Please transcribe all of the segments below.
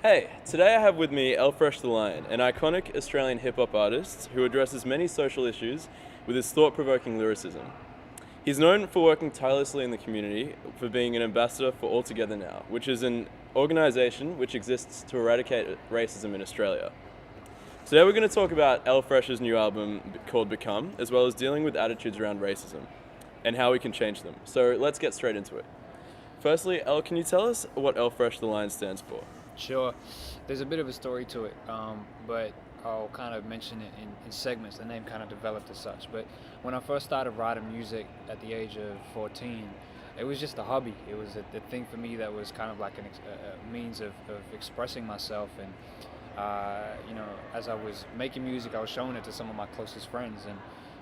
Hey, today I have with me Elfresh the Lion, an iconic Australian hip-hop artist who addresses many social issues with his thought-provoking lyricism. He's known for working tirelessly in the community, for being an ambassador for All Together Now, which is an organisation which exists to eradicate racism in Australia. Today we're going to talk about Elfresh's new album called Become, as well as dealing with attitudes around racism, and how we can change them. So let's get straight into it. Firstly, El, can you tell us what Elfresh the Lion stands for? Sure. There's a bit of a story to it, but I'll kind of mention it in segments. The name kind of developed as such. But when I first started writing music at the age of 14, it was just a hobby. It was a thing for me that was kind of like a means of expressing myself. And, as I was making music, I was showing it to some of my closest friends. And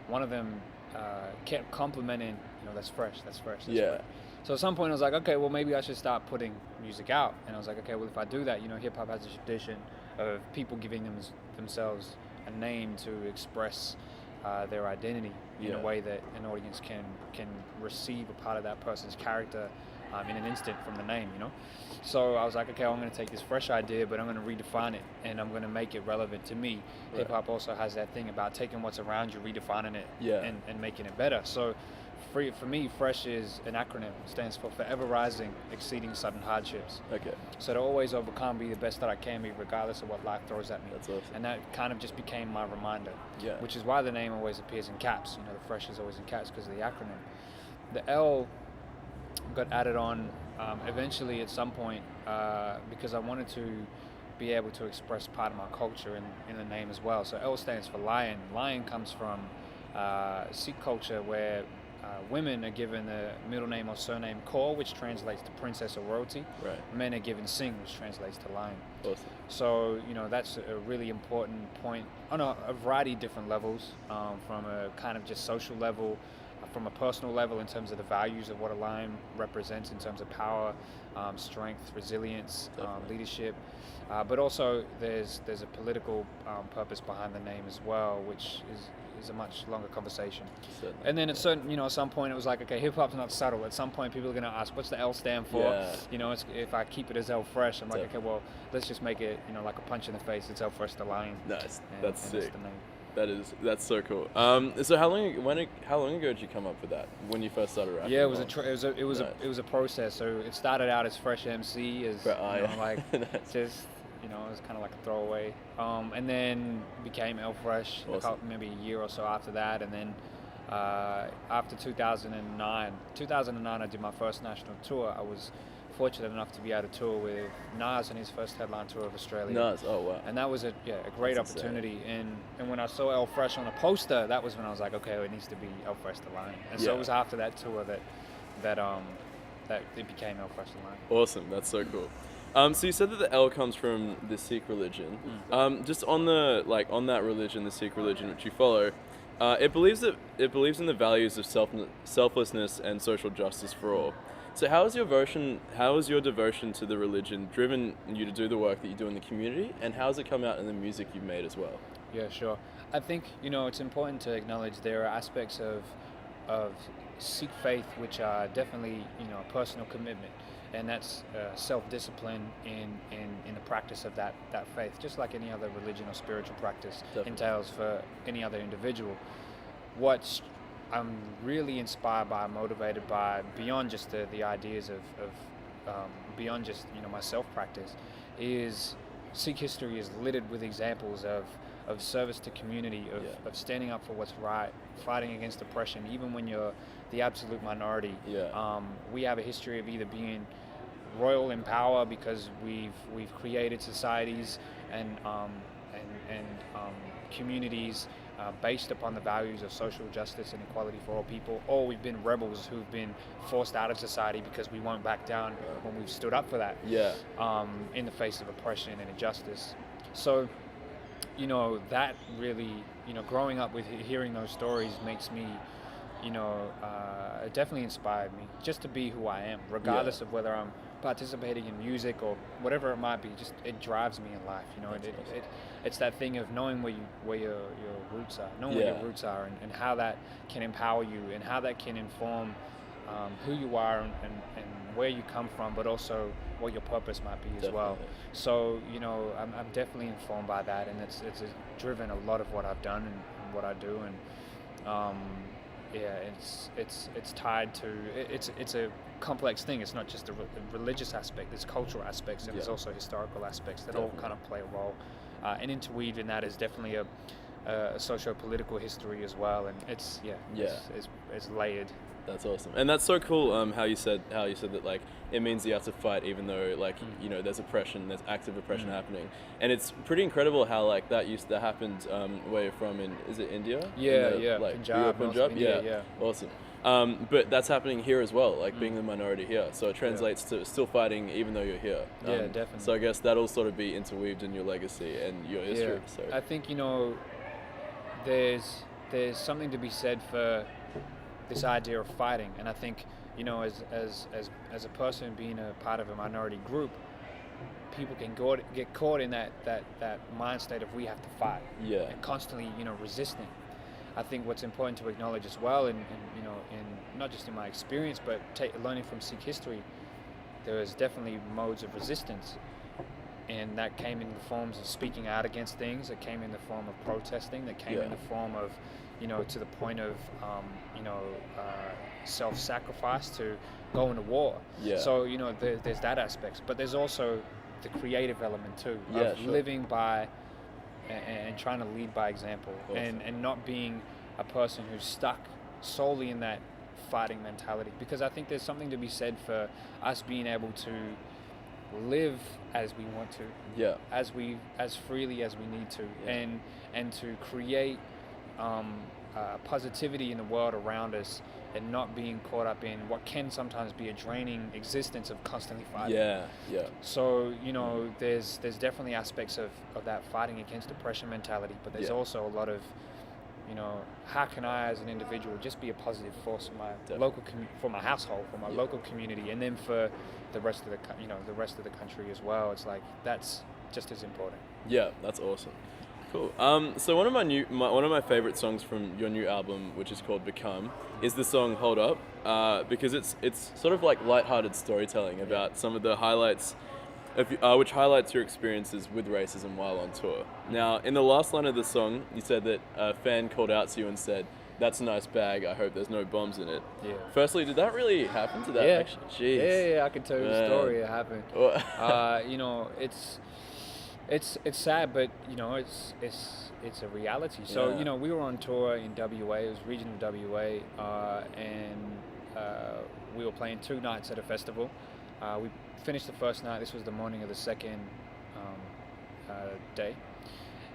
one of them kept complimenting, that's fresh, that's fresh. That's Yeah. fresh. So at some point I was like, okay, well maybe I should start putting music out. And I was like, okay, well if I do that, hip hop has a tradition of people giving themselves a name to express their identity in a way that an audience can receive a part of that person's character in an instant from the name, So I was like, okay, I'm going to take this fresh idea, but I'm going to redefine it, and I'm going to make it relevant to me. Right. Hip hop also has that thing about taking what's around you, redefining it, and making it better. So for me, FRESH is an acronym. It stands for Forever Rising, Exceeding Sudden Hardships. Okay. So to always overcome, be the best that I can be, regardless of what life throws at me. That's awesome. And that kind of just became my reminder. Yeah. Which is why the name always appears in caps. The FRESH is always in caps because of the acronym. The L got added on eventually at some point because I wanted to be able to express part of my culture in the name as well. So L stands for lion. Lion comes from Sikh culture, where women are given the middle name or surname Kaur, which translates to princess or royalty. Right. Men are given Singh, which translates to lion. Awesome. So, that's a really important point on a variety of different levels, from a kind of just social level, from a personal level in terms of the values of what a lion represents in terms of power, strength, resilience, leadership. But also there's a political purpose behind the name as well, which is a much longer conversation. Certainly. And then at some point it was like, okay, hip hop's not subtle. At some point people are going to ask, what's the L stand for? Yeah. If I keep it as Elfresh, I'm like, okay, well, let's just make it, like a punch in the face. It's Elfresh the Lion. Nice. That's and sick. That's the name. That's so cool. So how long ago did you come up with that? When you first started rapping? Yeah, it was a process. So it started out as Fresh MC, as just. It was kind of like a throwaway, and then became Elfresh awesome. Maybe a year or so after that, and then after 2009 I did my first national tour. I was fortunate enough to be able to tour with Nas on his first headline tour of Australia. Nas, oh wow! And that was a great That's opportunity. And when I saw Elfresh on a poster, that was when I was like, okay, it needs to be Elfresh the Lion. And so it was after that tour that it became Elfresh the Lion. Awesome, that's so cool. So you said that the L comes from the Sikh religion. Just on that religion, the Sikh religion which you follow, it believes in the values of selflessness and social justice for all. So how has your devotion to the religion driven you to do the work that you do in the community, and how has it come out in the music you've made as well? Yeah, sure. I think it's important to acknowledge there are aspects of Sikh faith which are definitely a personal commitment. And that's self-discipline in the practice of that faith, just like any other religion or spiritual practice entails for any other individual. What I'm really inspired by, motivated by, beyond just the ideas of beyond just my self-practice, is Sikh history is littered with examples of service to community, of standing up for what's right, fighting against oppression, even when you're the absolute minority. We have a history of either being royal in power because we've created societies and communities based upon the values of social justice and equality for all people, or we've been rebels who've been forced out of society because we won't back down when we've stood up for that in the face of oppression and injustice. So that really, growing up with hearing those stories makes me, it definitely inspired me just to be who I am, regardless of whether I'm participating in music or whatever it might be. Just it drives me in life. It's that thing of knowing where your roots are, knowing where your roots are, and how that can empower you, and how that can inform who you are and where you come from, but also what your purpose might be as well. So, you know, I'm definitely informed by that, and it's driven a lot of what I've done and what I do, and yeah, it's tied to it's a complex thing. It's not just a religious aspect. There's cultural aspects, and there's also historical aspects that all kind of play a role. And interweaved in that is definitely a socio-political history as well, and it's layered. That's awesome, and that's so cool. How you said that, like, it means you have to fight even though, like, you know, there's active oppression happening, and it's pretty incredible how, like, that happened where you're from, is it India? Like, Punjab, yeah, awesome. But that's happening here as well, like being the minority here. So it translates to still fighting even though you're here. Definitely. So I guess that'll sort of be interweaved in your legacy and your history. So I think, you know, there's something to be said for this idea of fighting, and I think, you know, as a person being a part of a minority group, people can get caught in that mind state of we have to fight, and constantly, you know, resisting. I think what's important to acknowledge as well, and you know, in not just in my experience, but learning from Sikh history, there was definitely modes of resistance, and that came in the forms of speaking out against things. It came in the form of protesting. That came in the form of, you know, to the point of self-sacrifice to go into war. So, you know, there's that aspect, but there's also the creative element too, of living by and trying to lead by example, and not being a person who's stuck solely in that fighting mentality, because I think there's something to be said for us being able to live as we want to, as freely as we need to, and to create positivity in the world around us, and not being caught up in what can sometimes be a draining existence of constantly fighting. So, you know, there's definitely aspects of that fighting against depression mentality, but there's also a lot of, you know, how can I as an individual just be a positive force for my local for my household, for my local community, and then for the rest of the rest of the country as well. It's like that's just as important. Yeah, that's awesome. Cool. So one of my favorite songs from your new album, which is called Become, is the song Hold Up, because it's sort of like lighthearted storytelling about some of the highlights which highlights your experiences with racism while on tour. Now, in the last line of the song, you said that a fan called out to you and said, "That's a nice bag. I hope there's no bombs in it." Firstly, did that really happen to that? Actually? Jeez. I can tell you the story. It happened. You know, it's sad, but, you know, it's a reality. So, you know, we were on tour in WA. It was regional WA, and we were playing 2 nights at a festival. We finished the first night. This was the morning of the second day,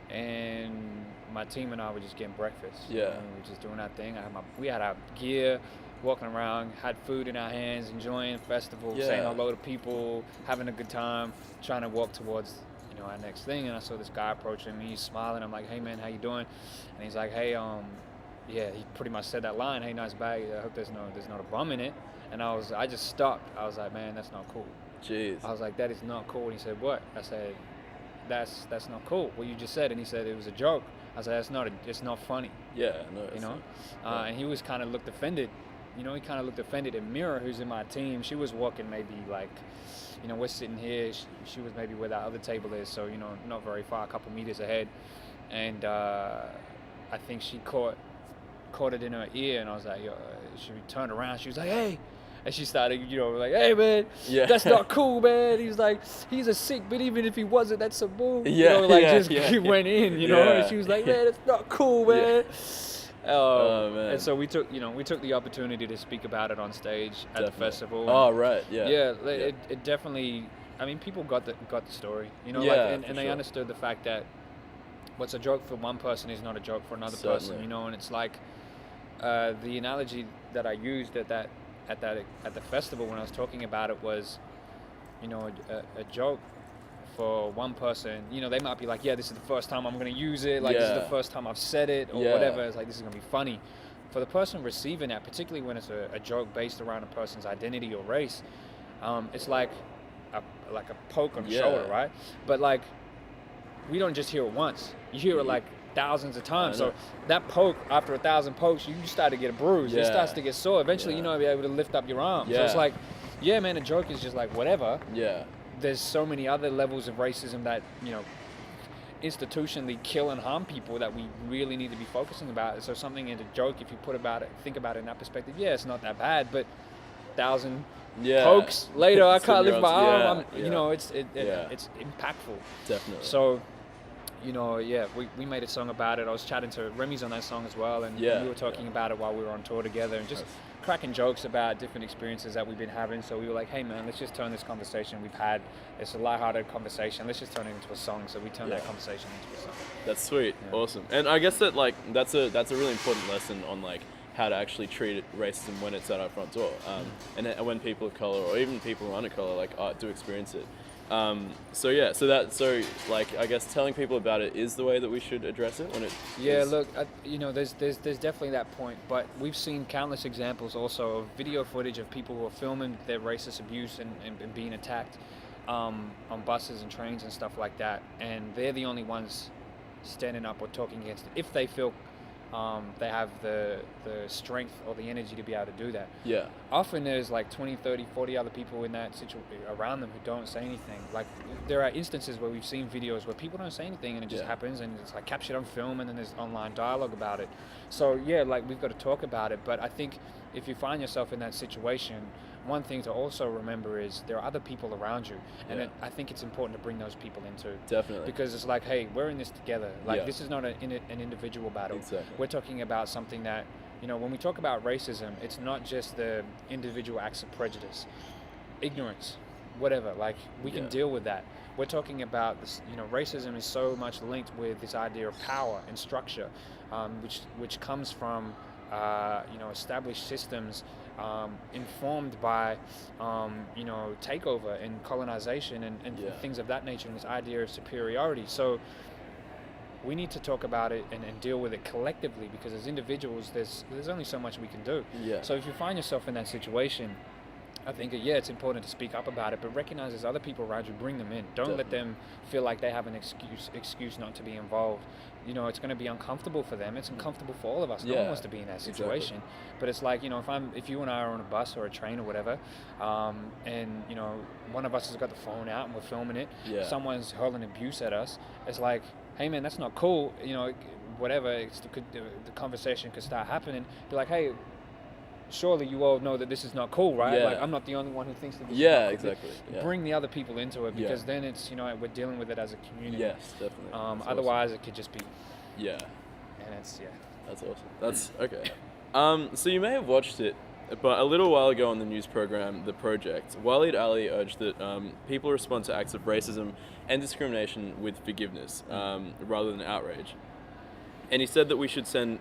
and my team and I were just getting breakfast. You know, we were just doing our thing. We had our gear, walking around, had food in our hands, enjoying the festival, saying hello to people, having a good time, trying to walk towards, you know, our next thing. And I saw this guy approaching me, he's smiling. I'm like, "Hey man, how you doing?" And he's like, "Hey, he pretty much said that line, 'Hey, nice bag. I hope there's not a bum in it.'" And I just stopped. I was like, "Man, that's not cool." Jeez. I was like, "That is not cool." And he said, "What?" I said, that's not cool, what you just said." And he said, "It was a joke." I said, it's not funny. Yeah, no. You know? And he was kind of looked offended. You know, he kind of looked offended. And Mira, who's in my team, she was walking maybe like, you know, we're sitting here. She was maybe where that other table is, so, you know, not very far, a couple meters ahead. And I think she caught it in her ear, and I was like, she turned around. She was like, "Hey." And she started, you know, like, "Hey, man, that's not cool, man." He was like, "He's a Sikh, but even if he wasn't, that's a bull." You know, like, went in, you know. And she was like, "Man, it's not cool, man." Oh, man. And so we took the opportunity to speak about it on stage at the festival. Oh, right, It definitely. I mean, people got the story, you know, and they understood the fact that what's a joke for one person is not a joke for another person, you know. And it's like the analogy that I used at the festival when I was talking about it was, you know, a joke for one person, you know, they might be like, "Yeah, this is the first time I'm going to use it, like this is the first time I've said it," or whatever. It's like, this is going to be funny. For the person receiving that, particularly when it's a joke based around a person's identity or race, it's like a poke on the shoulder, right? But like, we don't just hear it once. You hear it like thousands of times. So that poke, after 1,000 pokes, you start to get a bruise. It starts to get sore. Eventually, you're not be able to lift up your arm. So it's like, yeah, man, a joke is just like whatever. Yeah. There's so many other levels of racism that, you know, institutionally kill and harm people that we really need to be focusing about. So something in a joke, if you think about it in that perspective, yeah, it's not that bad, but 1,000 pokes later, I can't lift my arm. You know, it's impactful. Definitely. So, you know, yeah, we made a song about it. I was chatting to Remy's on that song as well, and we were talking about it while we were on tour together, and just cracking jokes about different experiences that we've been having. So we were like, hey man, let's just turn this conversation we've had, it's a lighthearted conversation, let's just turn it into a song. So we turned that conversation into a song. That's sweet. Awesome. And I guess that like that's a really important lesson on like how to actually treat racism when it's at our front door, and when people of color or even people who aren't of color do experience it. So like I guess telling people about it is the way that we should address it when it. Yeah, look, you know, there's definitely that point, but we've seen countless examples also of video footage of people who are filming their racist abuse and being attacked on buses and trains and stuff like that, and they're the only ones standing up or talking against it if they feel they have the strength or the energy to be able to do that. Yeah. Often there's like 20, 30, 40 other people in that situation around them who don't say anything. Like there are instances where we've seen videos where people don't say anything and it just happens and it's like captured on film and then there's online dialogue about it. So yeah, like we've got to talk about it. But I think if you find yourself in that situation, one thing to also remember is there are other people around you, and I think it's important to bring those people into. Definitely. Because it's like, hey, we're in this together. Like this is not an individual battle. Exactly. We're talking about something that, you know, when we talk about racism, it's not just the individual acts of prejudice, ignorance, whatever. Like we can deal with that. We're talking about this. You know, racism is so much linked with this idea of power and structure, which comes from you know, established systems. Informed by, you know, takeover and colonization and things of that nature, and this idea of superiority. So we need to talk about it and deal with it collectively, because as individuals, there's only so much we can do. Yeah. So if you find yourself in that situation, I think, it's important to speak up about it, but recognize there's other people around you, bring them in. Don't let them feel like they have an excuse not to be involved. You know, it's going to be uncomfortable for them. It's uncomfortable for all of us. No one wants to be in that situation. Exactly. But it's like, you know, if you and I are on a bus or a train or whatever, and, you know, one of us has got the phone out and we're filming it, someone's hurling abuse at us, it's like, hey man, that's not cool. You know, whatever, the conversation could start happening. Be like, hey, surely you all know that this is not cool, right? Like, I'm not the only one who thinks that this is not cool. Exactly. Bring the other people into it, because then it's, you know, we're dealing with it as a community. Yes, definitely. Otherwise, it could just be... Yeah. And it's, That's awesome. That's, okay. So you may have watched it, but a little while ago on the news program, The Project, Waleed Ali urged that people respond to acts of racism and discrimination with forgiveness, rather than outrage. And he said that we should send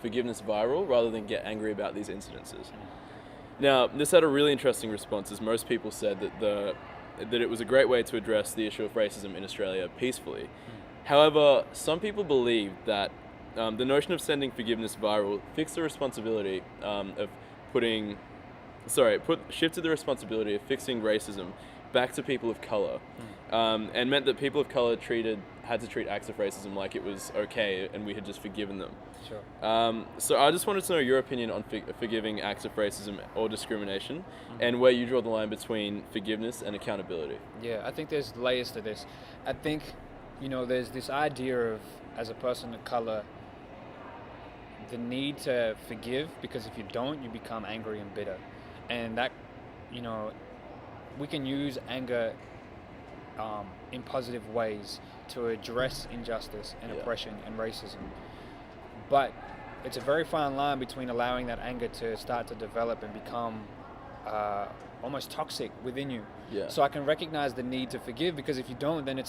forgiveness viral rather than get angry about these incidences. Now, this had a really interesting response, as most people said that it was a great way to address the issue of racism in Australia peacefully. However, some people believe that the notion of sending forgiveness viral shifted the responsibility of fixing racism back to people of color, and meant that people of color had to treat acts of racism like it was okay and we had just forgiven them. Sure. So I just wanted to know your opinion on forgiving acts of racism or discrimination, and where you draw the line between forgiveness and accountability. Yeah, I think there's layers to this. I think, you know, there's this idea of, as a person of color, the need to forgive, because if you don't, you become angry and bitter. And that, you know, we can use anger in positive ways to address injustice and oppression and racism. But it's a very fine line between allowing that anger to start to develop and become almost toxic within you. Yeah. So I can recognize the need to forgive, because if you don't, then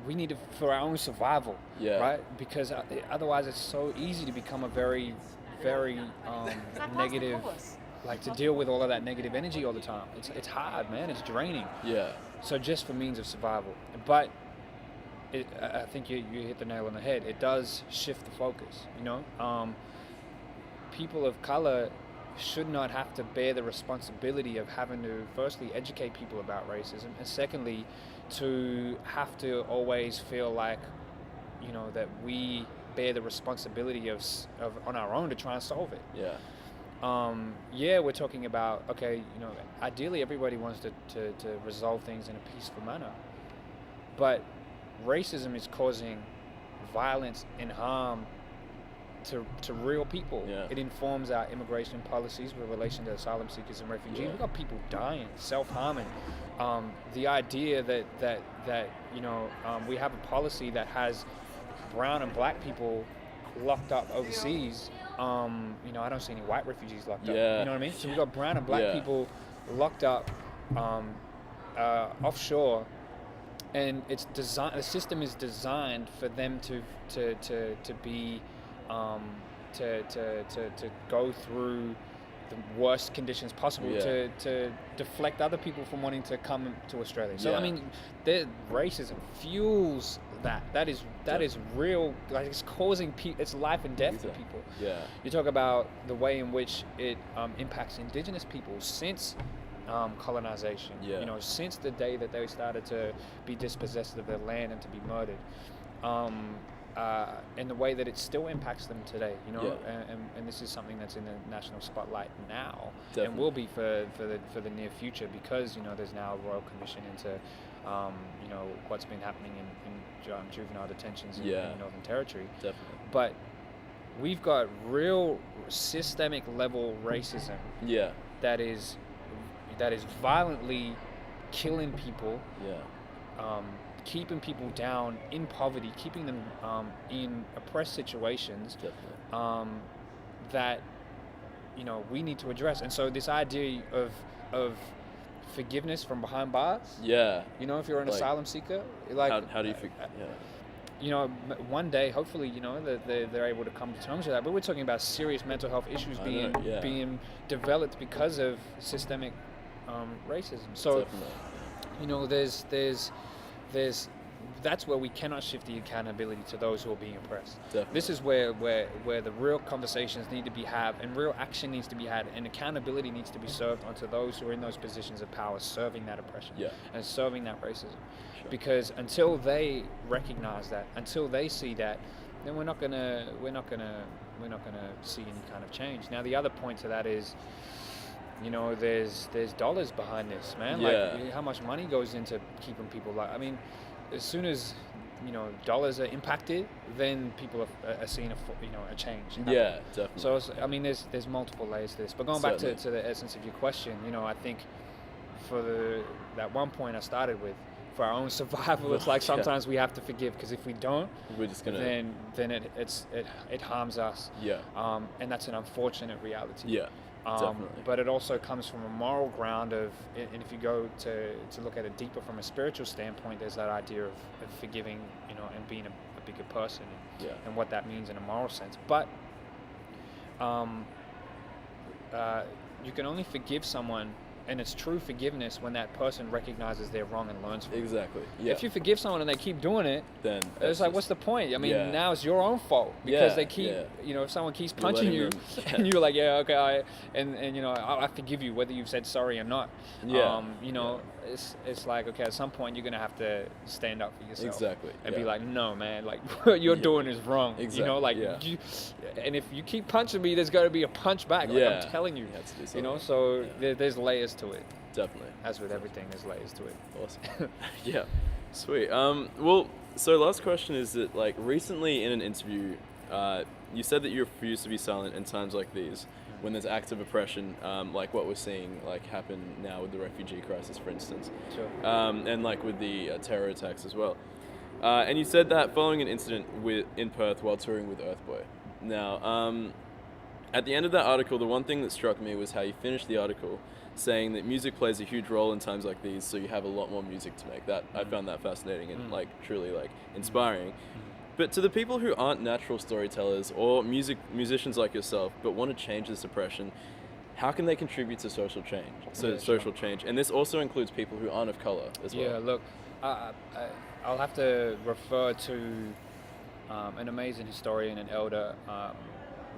we need it for our own survival, right? Because otherwise it's so easy to become a very, very negative, like to deal with all of that negative energy all the time. It's hard, man. It's draining. Yeah. So just for means of survival. But I think you hit the nail on the head. It does shift the focus, you know? People of color should not have to bear the responsibility of having to, firstly, educate people about racism, and secondly, to have to always feel like, you know, that we bear the responsibility of on our own to try and solve it. Yeah. yeah, we're talking about, okay, ideally everybody wants to resolve things in a peaceful manner, but racism is causing violence and harm to real people. Yeah. It informs our immigration policies with relation to asylum seekers and refugees. Yeah. We've got people dying, self-harming. The idea that we have a policy that has brown and black people locked up overseas. I don't see any white refugees locked up. Yeah. You know what I mean? So we've got brown and black people locked up offshore, and it's designed. The system is designed for them to be to go through the worst conditions possible to deflect other people from wanting to come to Australia. So I mean, the racism fuels that. That is real. Like, it's causing it's life and death for people. Yeah. You talk about the way in which it impacts Indigenous people since colonization. Yeah. Since the day that they started to be dispossessed of their land and to be murdered. In the way that it still impacts them today, and this is something that's in the national spotlight now. Definitely. And will be for the near future, because there's now a royal commission into what's been happening in juvenile detentions in the Northern Territory. Definitely. But we've got real systemic level racism. Yeah. That is violently killing people. Yeah. Keeping people down in poverty, keeping them in oppressed situations. Definitely. That we need to address. And so this idea of forgiveness from behind bars. Yeah. If you're an asylum seeker, how do you yeah. One day, hopefully, they're able to come to terms with that. But we're talking about serious mental health issues being developed because of systemic racism. So, definitely. That's where we cannot shift the accountability to those who are being oppressed. Definitely. This is where the real conversations need to be had, and real action needs to be had, and accountability needs to be served onto those who are in those positions of power, serving that oppression and serving that racism. Sure. Because until they recognize that, until they see that, then we're not gonna see any kind of change. Now, the other point to that is, there's dollars behind this, man. Like, how much money goes into keeping people as soon as dollars are impacted, then people are seeing a change happen. Yeah, definitely. So there's multiple layers to this. But going back to the essence of your question, I think for that one point I started with, for our own survival, it's like sometimes we have to forgive, because if we don't, we're just gonna then it harms us. Yeah. And that's an unfortunate reality. Yeah. Definitely. But it also comes from a moral ground and if you go to look at it deeper from a spiritual standpoint, there's that idea of forgiving, and being a bigger person, and what that means in a moral sense. But you can only forgive someone, and it's true forgiveness, when that person recognizes they're wrong and learns from it. Exactly. Yeah. If you forgive someone and they keep doing it, then it's like, what's the point? I mean, now it's your own fault, because they keep, if someone keeps punching you, and you're like, okay, I forgive you, whether you've said sorry or not. Yeah. It's like, okay, at some point you're gonna have to stand up for yourself. Exactly. And be like, no, man, like what you're doing is wrong. Exactly. And if you keep punching me, there's got to be a punch back. Like, I'm telling you. So there's layers to it. Definitely. As with everything, there's layers to it. Awesome. Yeah. Sweet. Well, so last question is that, like, recently in an interview, you said that you refuse to be silent in times like these, when there's acts of oppression, like what we're seeing happen now with the refugee crisis, for instance. Sure. And with the terror attacks as well. And you said that following an incident in Perth while touring with Earthboy. Now, at the end of that article, the one thing that struck me was how you finished the article saying that music plays a huge role in times like these, so you have a lot more music to make. I found that fascinating and truly inspiring. But to the people who aren't natural storytellers or musicians like yourself, but want to change this oppression, how can they contribute to social change? Social change, and this also includes people who aren't of color as well. Yeah, look, I'll have to refer to an amazing historian and elder,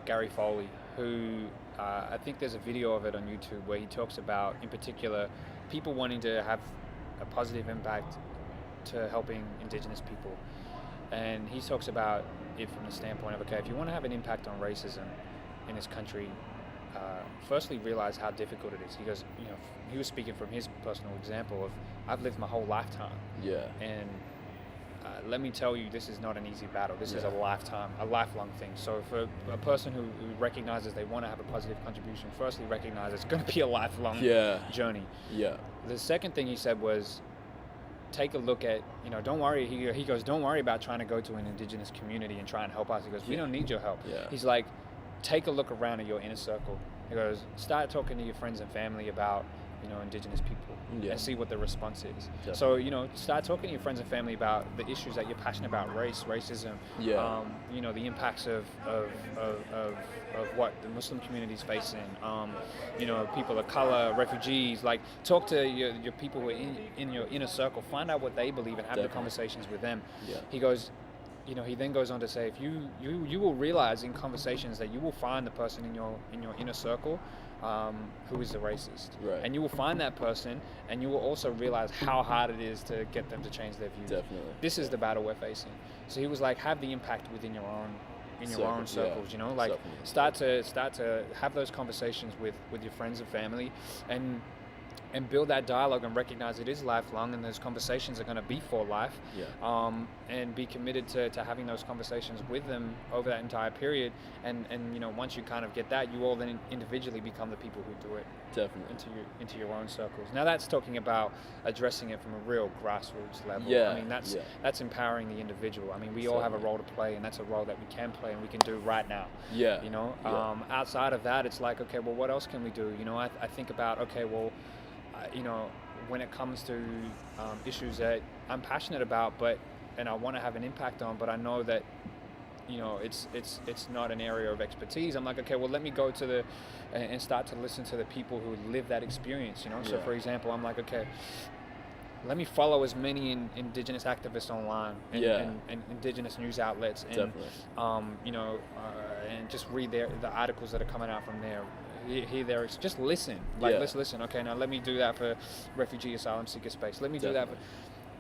Gary Foley, who I think there's a video of it on YouTube where he talks about, in particular, people wanting to have a positive impact to helping Indigenous people. And he talks about it from the standpoint of, okay, if you want to have an impact on racism in this country, firstly realize how difficult it is. He goes, you know, he was speaking from his personal example of, I've lived my whole lifetime, and let me tell you, this is not an easy battle. This is a lifelong thing. So for a person who recognizes they want to have a positive contribution, firstly recognize it's going to be a lifelong journey. The second thing he said was, take a look at, you know, don't worry. He goes, don't worry about trying to go to an indigenous community and try and help us. He goes, we don't need your help. He's like, take a look around at your inner circle. He goes, start talking to your friends and family about, you know, indigenous people and see what the response is. Definitely. So, you know, start talking to your friends and family about the issues that you're passionate about, racism, you know, the impacts of what the Muslim community is facing, you know, people of color, refugees. Like, talk to your people who are in your inner circle, find out what they believe and have the conversations with them. He goes, you know, he then goes on to say, if you will realize in conversations that you will find the person in your inner circle who is the racist, and you will find that person, and you will also realize how hard it is to get them to change their views. This is the battle we're facing. So he was like, have the impact within your own circles. You know, like start to have those conversations with your friends and family, and build that dialogue and recognize it is lifelong, and those conversations are going to be for life, and be committed to having those conversations with them over that entire period, and you know, once you kind of get that, you all then individually become the people who do it into your own circles. Now that's talking about addressing it from a real grassroots level. I mean, that's empowering the individual. I mean, we all have a role to play, and that's a role that we can play and we can do right now. You know, outside of that, it's like, okay, well, what else can we do? You know, I think about, okay, well, you know, when it comes to issues that I'm passionate about, and I want to have an impact on, but I know that, you know, it's not an area of expertise. I'm like, okay, well, let me go to and start to listen to the people who live that experience. You know, so for example, I'm like, okay, let me follow as many indigenous activists online and indigenous news outlets, and you know, and just read the articles that are coming out from there. Just listen. Let's listen. Okay, now let me do that for refugee asylum seeker space. Let me do that for,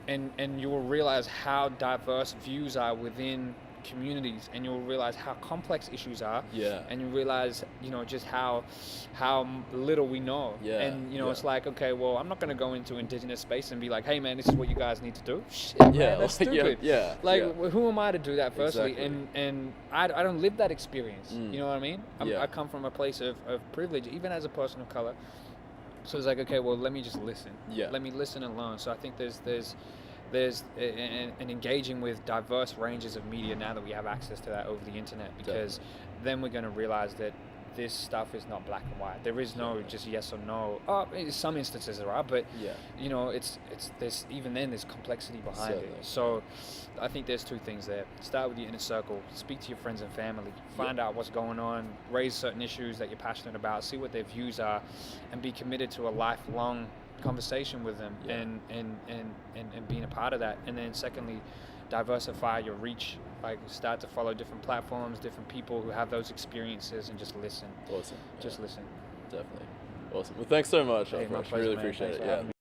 and you will realize how diverse views are within communities, and you'll realize how complex issues are, and you realize, you know, just how little we know, and you know, it's like, okay, well, I'm not going to go into indigenous space and be like, hey man, this is what you guys need to do. Shit, man, that's stupid. Who am I to do that, firstly? And I don't live that experience. You know what I mean? I come from a place of privilege, even as a person of color. So it's like, okay, well, let me just listen. Let me listen and learn. So I think there's an engaging with diverse ranges of media now that we have access to that over the internet, because then we're going to realize that this stuff is not black and white. There is no just yes or no. In some instances there are, but you know, there's complexity behind it. So I think there's two things there. Start with your inner circle, speak to your friends and family, find out what's going on, raise certain issues that you're passionate about, see what their views are, and be committed to a lifelong conversation with them, and being a part of that. And then secondly, diversify your reach, like start to follow different platforms, different people who have those experiences, and just listen. Awesome. Just listen. Definitely. Awesome. Well, thanks so much. Hey, my I pleasure, really man. appreciate Thanks it. for having me.